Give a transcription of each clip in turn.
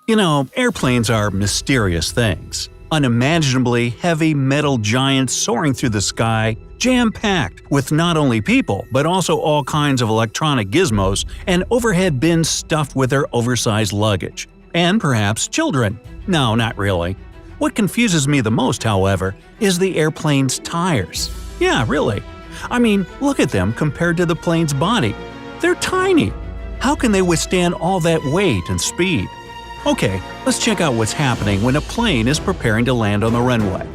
You know, airplanes are mysterious things. Unimaginably heavy metal giants soaring through the sky, jam-packed with not only people but also all kinds of electronic gizmos and overhead bins stuffed with their oversized luggage. And perhaps children. No, not really. What confuses me the most, however, is the airplane's tires. Yeah, really. I mean, look at them compared to the plane's body. They're tiny. How can they withstand all that weight and speed? Okay, let's check out what's happening when a plane is preparing to land on the runway.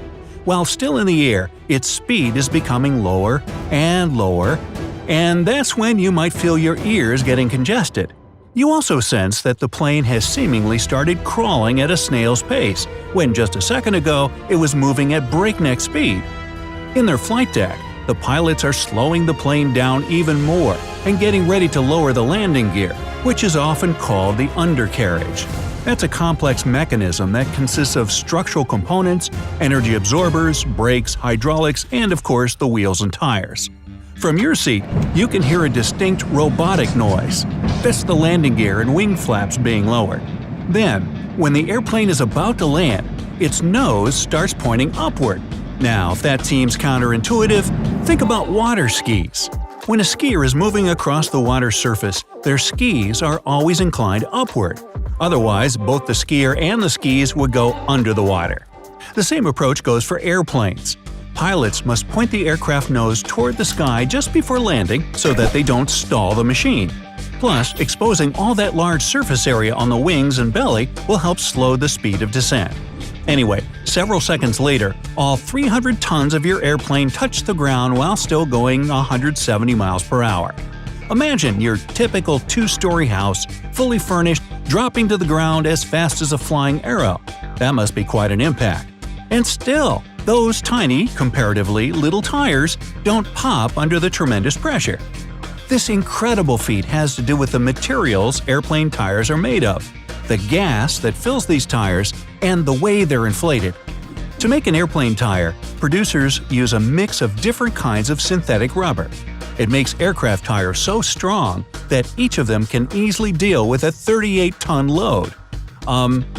While still in the air, its speed is becoming lower and lower, and that's when you might feel your ears getting congested. You also sense that the plane has seemingly started crawling at a snail's pace, when just a second ago it was moving at breakneck speed. In their flight deck, the pilots are slowing the plane down even more and getting ready to lower the landing gear, which is often called the undercarriage. That's a complex mechanism that consists of structural components, energy absorbers, brakes, hydraulics, and of course the wheels and tires. From your seat, you can hear a distinct robotic noise. That's the landing gear and wing flaps being lowered. Then, when the airplane is about to land, its nose starts pointing upward. Now, if that seems counterintuitive, think about water skis. When a skier is moving across the water surface, their skis are always inclined upward. Otherwise, both the skier and the skis would go under the water. The same approach goes for airplanes. Pilots must point the aircraft nose toward the sky just before landing so that they don't stall the machine. Plus, exposing all that large surface area on the wings and belly will help slow the speed of descent. Anyway, several seconds later, all 300 tons of your airplane touch the ground while still going 170 miles per hour. Imagine your typical two-story house, fully furnished, dropping to the ground as fast as a flying arrow. That must be quite an impact. And still, those tiny, comparatively little tires don't pop under the tremendous pressure. This incredible feat has to do with the materials airplane tires are made of, the gas that fills these tires, and the way they're inflated. To make an airplane tire, producers use a mix of different kinds of synthetic rubber. It makes aircraft tires so strong that each of them can easily deal with a 38-ton load.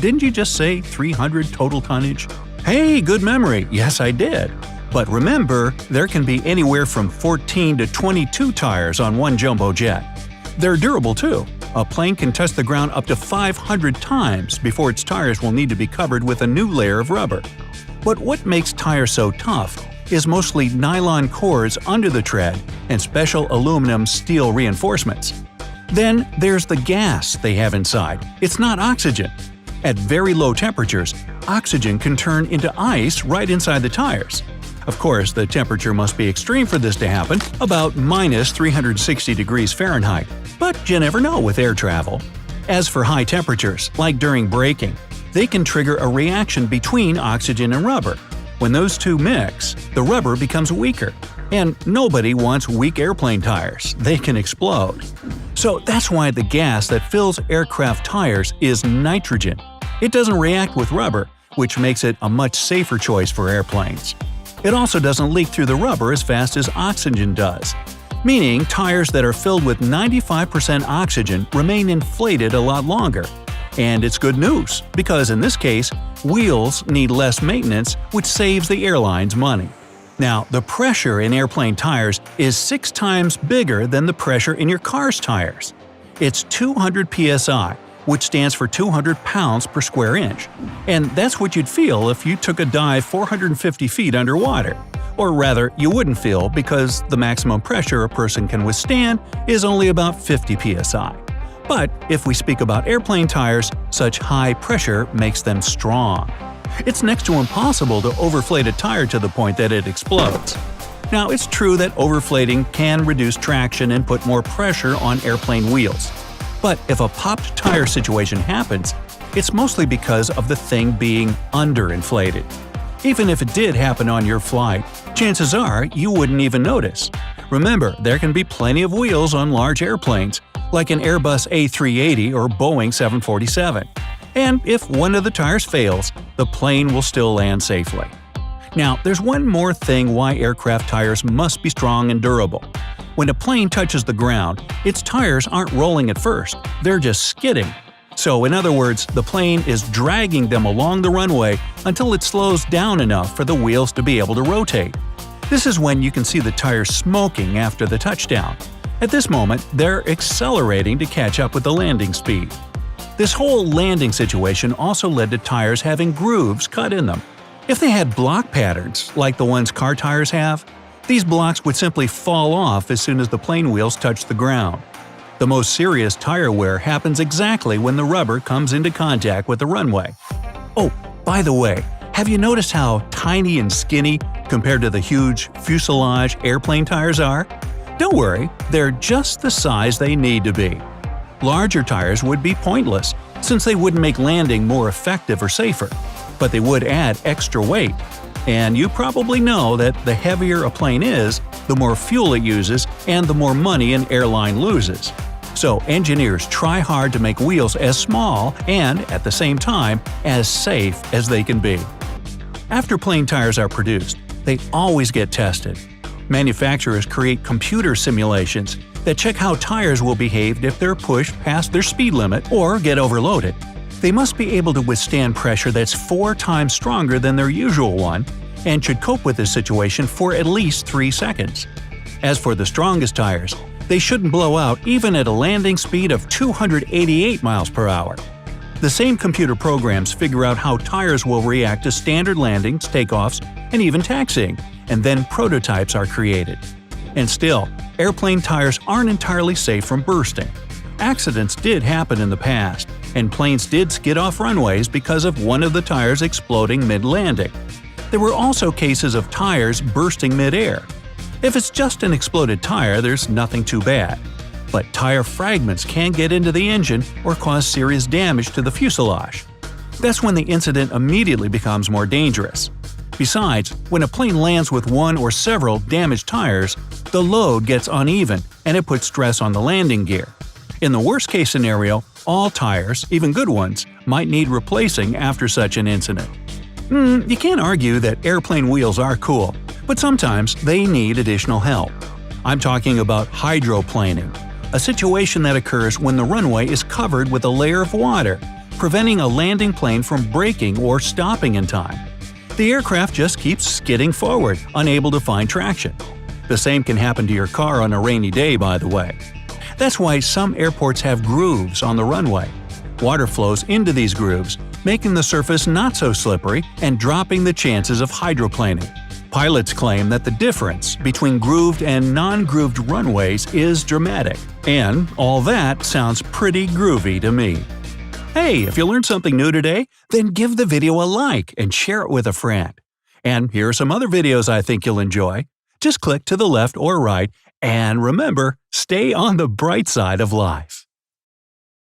Didn't you just say 300 total tonnage? Hey, good memory, yes I did. But remember, there can be anywhere from 14 to 22 tires on one jumbo jet. They're durable too. A plane can touch the ground up to 500 times before its tires will need to be covered with a new layer of rubber. But what makes tires so tough is mostly nylon cords under the tread and special aluminum steel reinforcements. Then there's the gas they have inside. It's not oxygen. At very low temperatures, oxygen can turn into ice right inside the tires. Of course, the temperature must be extreme for this to happen, about minus 360 degrees Fahrenheit. But you never know with air travel. As for high temperatures, like during braking, they can trigger a reaction between oxygen and rubber. When those two mix, the rubber becomes weaker. And nobody wants weak airplane tires. They can explode. So that's why the gas that fills aircraft tires is nitrogen. It doesn't react with rubber, which makes it a much safer choice for airplanes. It also doesn't leak through the rubber as fast as oxygen does. Meaning tires that are filled with 95% oxygen remain inflated a lot longer. And it's good news, because in this case, wheels need less maintenance, which saves the airlines money. Now, the pressure in airplane tires is 6 times bigger than the pressure in your car's tires. It's 200 psi, which stands for 200 pounds per square inch. And that's what you'd feel if you took a dive 450 feet underwater. Or rather, you wouldn't feel because the maximum pressure a person can withstand is only about 50 psi. But if we speak about airplane tires, such high pressure makes them strong. It's next to impossible to overflate a tire to the point that it explodes. Now, it's true that overflating can reduce traction and put more pressure on airplane wheels. But if a popped tire situation happens, it's mostly because of the thing being underinflated. Even if it did happen on your flight, chances are you wouldn't even notice. Remember, there can be plenty of wheels on large airplanes, like an Airbus A380 or Boeing 747. And if one of the tires fails, the plane will still land safely. Now, there's one more thing why aircraft tires must be strong and durable. When a plane touches the ground, its tires aren't rolling at first, they're just skidding. So in other words, the plane is dragging them along the runway until it slows down enough for the wheels to be able to rotate. This is when you can see the tires smoking after the touchdown. At this moment, they're accelerating to catch up with the landing speed. This whole landing situation also led to tires having grooves cut in them. If they had block patterns, like the ones car tires have, these blocks would simply fall off as soon as the plane wheels touch the ground. The most serious tire wear happens exactly when the rubber comes into contact with the runway. Oh, by the way, have you noticed how tiny and skinny compared to the huge fuselage airplane tires are? Don't worry, they're just the size they need to be. Larger tires would be pointless, since they wouldn't make landing more effective or safer, but they would add extra weight. And you probably know that the heavier a plane is, the more fuel it uses and the more money an airline loses. So engineers try hard to make wheels as small and, at the same time, as safe as they can be. After plane tires are produced, they always get tested. Manufacturers create computer simulations that check how tires will behave if they're pushed past their speed limit or get overloaded. They must be able to withstand pressure that's 4 times stronger than their usual one and should cope with this situation for at least 3 seconds. As for the strongest tires, they shouldn't blow out even at a landing speed of 288 miles per hour. The same computer programs figure out how tires will react to standard landings, takeoffs, and even taxiing, and then prototypes are created. And still, airplane tires aren't entirely safe from bursting. Accidents did happen in the past, and planes did skid off runways because of one of the tires exploding mid-landing. There were also cases of tires bursting mid-air. If it's just an exploded tire, there's nothing too bad. But tire fragments can get into the engine or cause serious damage to the fuselage. That's when the incident immediately becomes more dangerous. Besides, when a plane lands with one or several damaged tires, the load gets uneven and it puts stress on the landing gear. In the worst-case scenario, all tires, even good ones, might need replacing after such an incident. You can't argue that airplane wheels are cool, but sometimes they need additional help. I'm talking about hydroplaning, a situation that occurs when the runway is covered with a layer of water, preventing a landing plane from braking or stopping in time. The aircraft just keeps skidding forward, unable to find traction. The same can happen to your car on a rainy day, by the way. That's why some airports have grooves on the runway. Water flows into these grooves, making the surface not so slippery and dropping the chances of hydroplaning. Pilots claim that the difference between grooved and non-grooved runways is dramatic, and all that sounds pretty groovy to me. Hey, if you learned something new today, then give the video a like and share it with a friend. And here are some other videos I think you'll enjoy. Just click to the left or right, and remember, stay on the bright side of life.